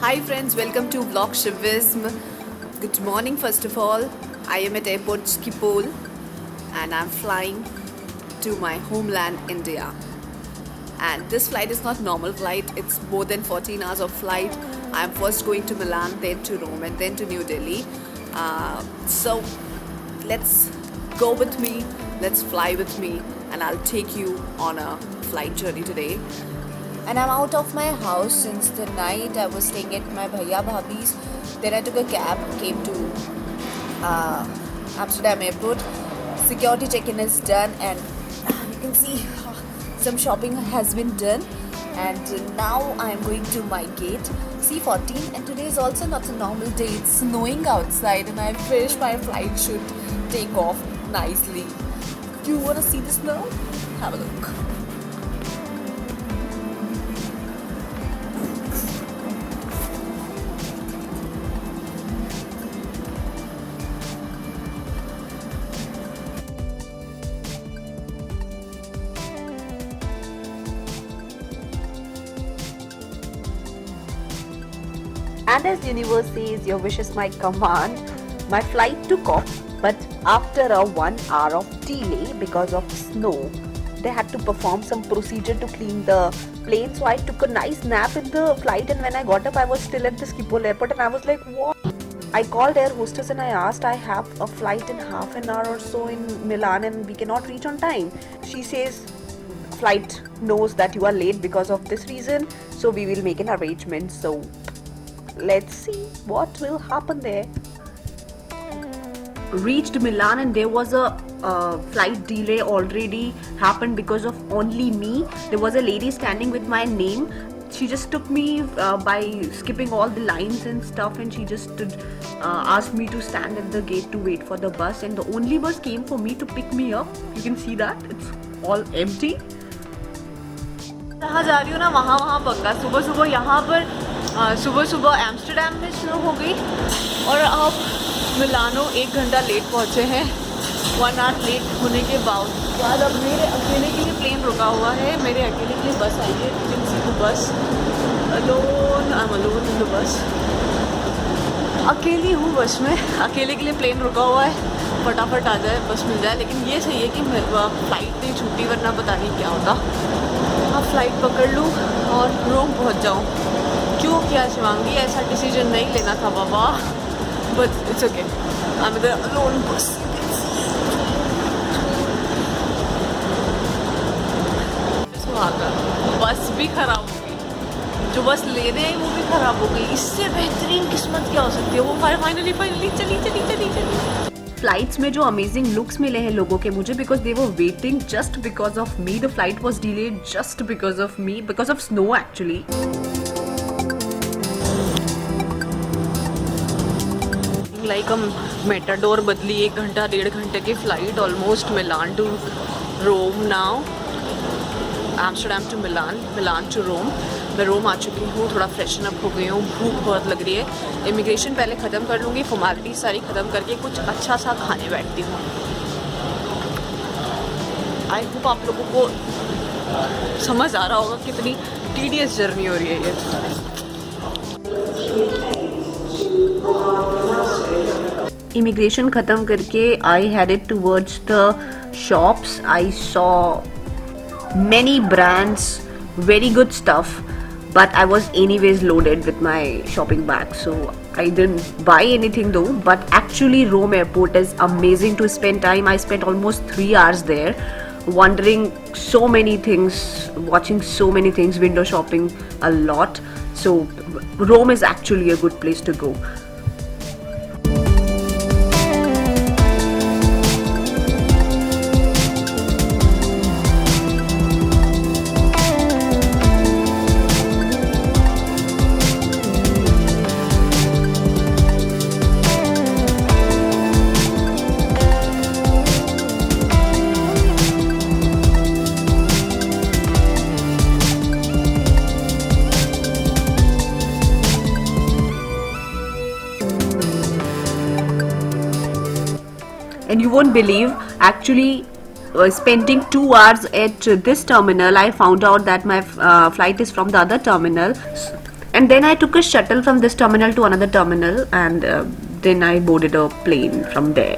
Hi friends, welcome to Vlog Shivism. Good morning first of all. I am at airport Schiphol and I'm flying to my homeland India. And this flight is not normal flight, it's more than 14 hours of flight. I'm first going to Milan, then to Rome and then to New Delhi. So let's go with me, let's fly with me and I'll take you on a flight journey today. And I'm out of my house since the night I was staying at my bhaiya bhabhi's. Then I took a cab, came to Amsterdam airport. Security check-in is done and you can see some shopping has been done. And now I am going to my gate C14 and today is also not a normal day. It's snowing outside and I wish my flight should take off nicely. Do you want to see the snow? Have a look. And as universe says, your wish is my command. My flight took off, but after a 1 hour of delay because of snow, they had to perform some procedure to clean the plane. So I took a nice nap in the flight, and when I got up, I was still at the Schiphol airport, and I was like, what? I called air hostess and I asked, I have a flight in half an hour or so in Milan and we cannot reach on time. She says, flight knows that you are late because of this reason, so we will make an arrangement. So let's see what will happen there. Reached Milan and there was a flight delay already happened because of only me. There was a lady standing with my name. She just took me by skipping all the lines and stuff, and she just asked me to stand at the gate to wait for the bus, and the only bus came for me to pick me up. You can see that it's all empty. जहाँ जा रही हूँ ना वहाँ पक्का सुबह सुबह यहाँ पर सुबह सुबह एम्स्टर्डम में स्नो हो गई और अब मिलानो 1 घंटा लेट पहुँचे हैं 1 आवर लेट होने के बाद अब मेरे अकेले के लिए प्लेन रुका हुआ है. मेरे अकेले के लिए बस आई है. You can see the bus. Alone I am alone in the bus. अकेली हूँ बस में. अकेले के लिए प्लेन रुका हुआ है. फटाफट आ जाए, बस मिल जाए. लेकिन ये सही है कि फ्लाइट नहीं छूटी, वरना पता नहीं क्या होता. अब फ्लाइट पकड़ लूँ और रोम पहुँच जाऊँ. क्यों क्या शिवांगी, ऐसा डिसीजन नहीं लेना था बाबा. But it's okay. I am the alone बस. बस भी खराब हो गई. जो बस लेने आई वो भी खराब हो गई. इससे बेहतरीन किस्मत क्या हो सकती है. वो फाइनली चली. फ्लाइट्स में जो अमेजिंग लुक्स मिले हैं लोगों के मुझे, because they were waiting just because of me. The flight was delayed just because of me, because of snow actually. Like हम मेटाडोर बदली 1 घंटा 1.5 घंटे की flight. Almost Milan to Rome now. Amsterdam to Milan, Milan to Rome. मैं Rome आ चुकी हूँ. थोड़ा फ्रेशन अप हो गई हूँ. भूख बहुत लग रही है. इमिग्रेशन पहले ख़त्म कर लूँगी. फॉर्मेलिटी सारी ख़त्म करके कुछ अच्छा सा खाने बैठती हूँ. आई होप आप लोगों को समझ आ रहा होगा कितनी टीडियस जर्नी हो रही है ये. इमिग्रेशन ख़त्म करके I headed towards the shops. I saw many brands, very good stuff, but I was anyways loaded with my shopping bag, so I didn't buy anything though. But actually Rome airport is amazing to spend time. I spent almost 3 hours there wondering so many things, watching so many things, window shopping a lot. So Rome is actually a good place to go. And you won't believe, actually spending 2 hours at this terminal, I found out that my flight is from the other terminal. And then I took a shuttle from this terminal to another terminal, and then I boarded a plane from there.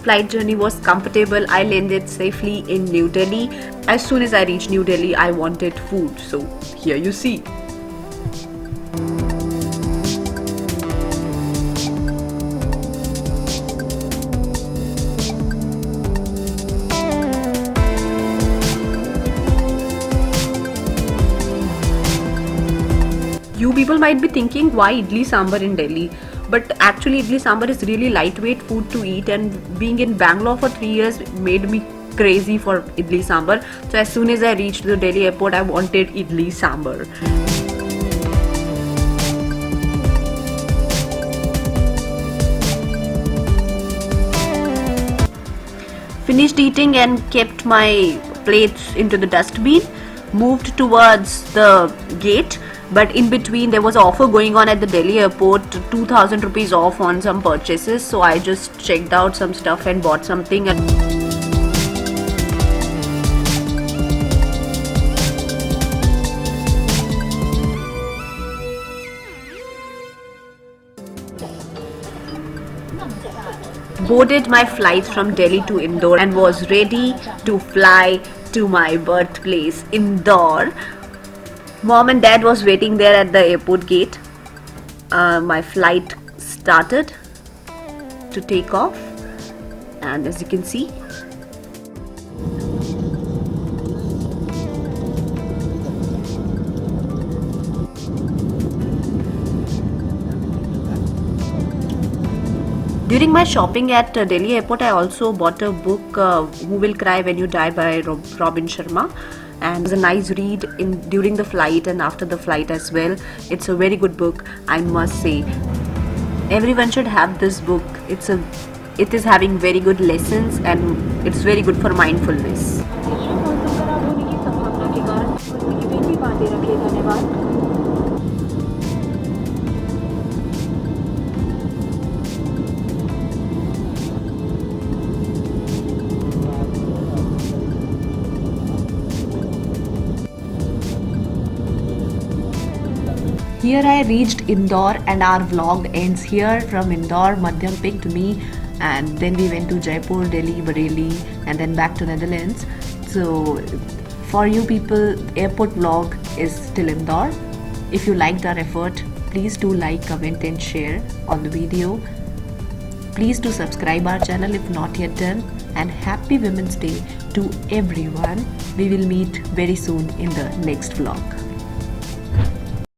Flight journey was comfortable. I landed safely in New Delhi. As soon as I reached New Delhi, I wanted food. So here you see. You people might be thinking, why idli sambar in Delhi? But actually idli sambar is really lightweight food to eat, and being in Bangalore for 3 years made me crazy for idli sambar. So as soon as I reached the Delhi airport, I wanted idli sambar. Finished eating and kept my plates into the dustbin. Moved towards the gate. But in between there was an offer going on at the Delhi airport, 2000 rupees off on some purchases. So I just checked out some stuff and bought something. Boarded my flight from Delhi to Indore and was ready to fly to my birthplace, Indore. Mom and Dad was waiting there at the airport gate. My flight started to take off, and as you can see, during my shopping at Delhi airport, I also bought a book, Who Will Cry When You Die by Robin Sharma. And it was a nice read during the flight and after the flight as well. It's a very good book, I must say. Everyone should have this book. It is having very good lessons, and it's very good for mindfulness. Here I reached Indore, and our vlog ends here. From Indore, Madhyam picked me, and then we went to Jaipur, Delhi, Bareilly, and then back to Netherlands. So for you people, airport vlog is still Indore. If you liked our effort, please do like, comment and share on the video. Please do subscribe our channel if not yet done, and happy Women's Day to everyone. We will meet very soon in the next vlog.